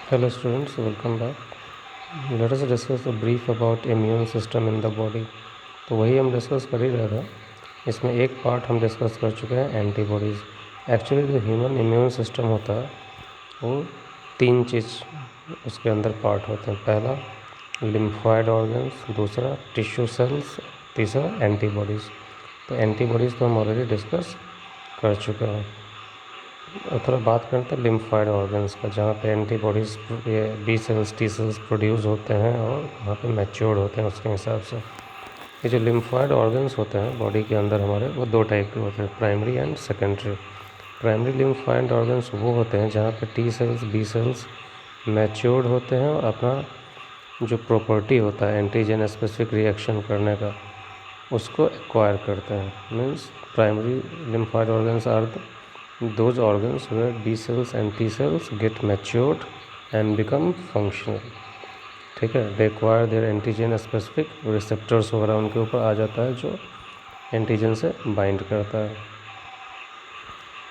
Hello students, welcome back. Let us discuss a brief about immune system in the body. तो वही हम discuss कर ही रहे थे. इसमें एक पार्ट हम डिस्कस कर चुके हैं एंटीबॉडीज़. एक्चुअली जो ह्यूमन इम्यून सिस्टम होता है वो 3 चीज़ उसके अंदर पार्ट होते हैं. पहला लिम्फॉइड ऑर्गन्स, दूसरा टिश्यू सेल्स, तीसरा एंटीबॉडीज़. तो एंटीबॉडीज़ तो हम ऑलरेडी डिस्कस कर चुके हैं. और थोड़ा बात करते हैं लिम्फॉइड ऑर्गन्स का, जहाँ पे एंटीबॉडीज़ ये B cells T cells produce होते हैं और वहाँ पे मैच्योर्ड होते हैं. उसके हिसाब से ये जो लिम्फॉइड ऑर्गन्स होते हैं बॉडी के अंदर हमारे, वो 2 टाइप के होते हैं, primary and secondary. Primary lymphoid organs वो होते हैं जहाँ पे T cells B cells matured होते हैं और अपना जो प्रॉपर्टी होता है एंटीजन स्पेसिफिक रिएक्शन करने का, उसको एक्वायर करते हैं. Means primary lymphoid organs are those organs where B cells and T cells get matured and become functional. ठीक है, they acquire their antigen specific receptors वगैरह उनके ऊपर आ जाता है जो एंटीजन से बाइंड करता है.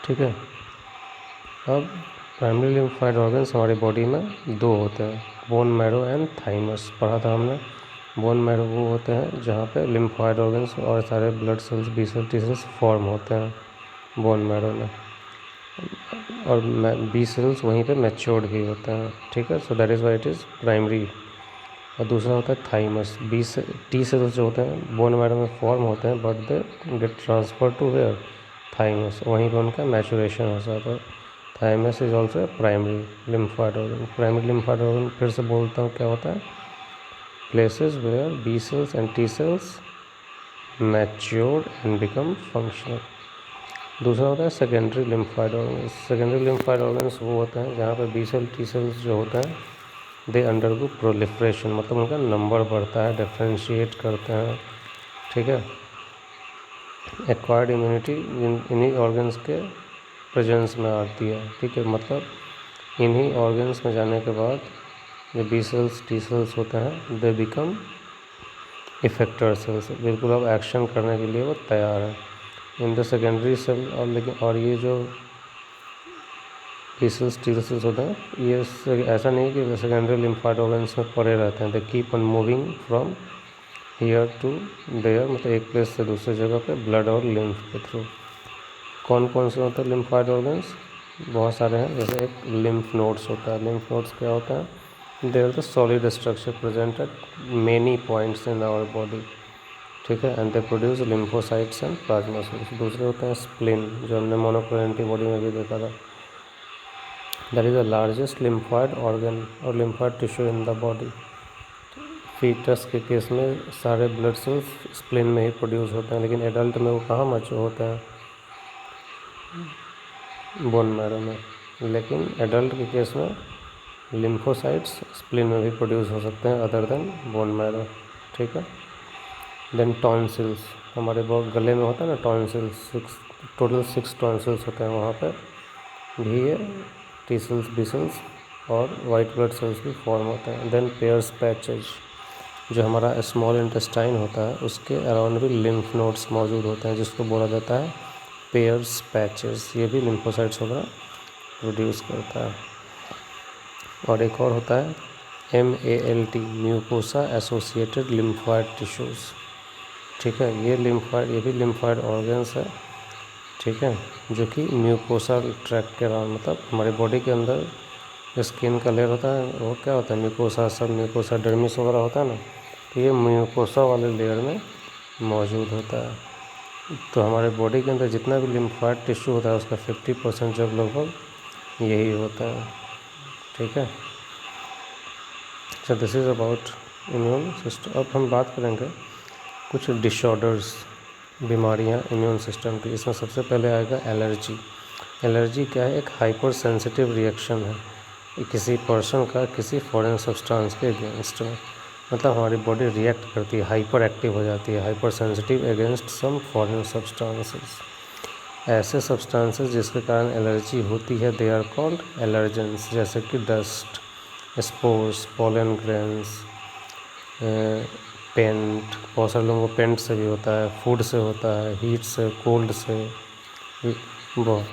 ठीक है. अब प्राइमरी लिम्फॉइड ऑर्गन्स हमारी बॉडी में 2 होते हैं, बोन मैरो एंड थाइमस. पढ़ा था हमने. बोन मैरो वो होते हैं जहाँ पे लिम्फॉइड ऑर्गन्स और सारे blood cells B cells T cells form होते हैं बोन मैरो में, और बी सेल्स वहीं पे मैच्योर्ड भी होते हैं. ठीक है. So that is why it is primary. और दूसरा होता है थाइमस. टी सेल्स जो होते हैं बोन मैरो में फॉर्म होते हैं but they get transfer to where thymus, वहीं पे उनका मैचुरेशन हो जाता है. Thymus is also primary lymphoid organ. Primary lymphoid organ फिर से बोलता हूँ क्या होता है, places where B cells and T cells matured and become functional. दूसरा होता है secondary lymphoid organs. Secondary lymphoid organs वो होते हैं जहाँ पे बी सेल टी सेल्स जो होते हैं दे अंडरगो प्रोलिफरेशन, मतलब उनका नंबर बढ़ता है, डिफ्रेंशिएट करते हैं. ठीक है. एक्वायर्ड इम्यूनिटी इन्हीं ऑर्गन्स के प्रेजेंस में आती है. ठीक है. मतलब इन्हीं ऑर्गन्स में जाने के बाद जो बी सेल्स टी सेल्स होते हैं दे बिकम इफेक्टर सेल्स. बिल्कुल अब एक्शन करने के लिए वो तैयार है इन द सेकेंडरी सेल. और लेकिन और ये जो बी सेल्स टी सेल्स होते हैं ये ऐसा नहीं कि सेकेंडरी लिम्फॉइड ऑर्गन्स में पड़े रहते हैं. They keep on moving from here to there, मतलब एक प्लेस से दूसरी जगह पे ब्लड और लिम्फ के थ्रू. कौन कौन से होते हैं लिम्फॉइड ऑर्गन्स? बहुत सारे हैं. जैसे एक लिम्फ नोड्स होता है. लिम्फ नोड्स क्या होता है? They are the solid structure present at many points in our body. ठीक है. And they produce lymphocytes and plasma cells. दूसरे होते हैं स्प्लिन, जो हमने मोनोक्लोनल एंटीबॉडी में भी देखा था. That is the largest lymphoid organ और lymphoid tissue in the body. Fetus के केस में सारे ब्लड सेल्स स्प्लिन में ही प्रोड्यूस होते हैं, लेकिन एडल्ट में वो कहाँ मैच्योर होते हैं? बोन मैरो में. लेकिन एडल्ट के केस में लिम्फोसाइट्स स्प्लिन में भी प्रोड्यूस हो सकते हैं अदर देन बोन मैरो. ठीक है. Then tonsils. हमारे बहुत गले में होता है ना टॉन्सिल्स, टोटल 6 टॉन्सिल्स होते हैं. वहाँ पे भी ये टी सेल्स बी सेल्स और वाइट ब्लड सेल्स भी फॉर्म होते हैं. देन पेयर्स पैचेज, जो हमारा स्मॉल इंटेस्टाइन होता है उसके अराउंड भी लिम्फ नोड्स मौजूद होते हैं, जिसको बोला जाता है पेयर्स पैचेस. ये भी लिम्फोसाइट्स वगैरह प्रोड्यूस करता है. और एक और होता है MALT, mucosa associated lymphoid tissues. ठीक है. ये भी लिम्फॉइड ऑर्गन्स है. ठीक है. जो कि म्यूकोसा ट्रैक्ट के अराउंड, मतलब हमारे बॉडी के अंदर जो स्किन का लेयर होता है वो क्या होता है, म्यूकोसा, सब म्यूकोसा डर्मिस वगैरह होता है ना, तो ये म्यूकोसा वाले लेयर में मौजूद होता है. तो हमारे बॉडी के अंदर जितना भी लिम्फॉइड टिश्यू होता है उसका 50% जब लगभग यही होता है. ठीक है. So this is about immune system. अब हम बात करेंगे कुछ डिसऑर्डर्स, बीमारियां इम्यून सिस्टम की. इसमें सबसे पहले आएगा एलर्जी. एलर्जी क्या है? एक हाइपर सेंसिटिव रिएक्शन है किसी पर्सन का किसी फॉरेन सब्सटेंस के अगेंस्ट में. मतलब हमारी बॉडी रिएक्ट करती है, हाइपर एक्टिव हो जाती है, hyper sensitive against some foreign substances. ऐसे सब्सटेंसेस जिसके कारण एलर्जी होती है दे आर कॉल्ड एलर्जेंस. जैसे कि dust, spores, pollen grains, paint. बहुत सारे लोगों को पेंट से भी होता है, फूड से होता है, हीट से, कोल्ड से, बहुत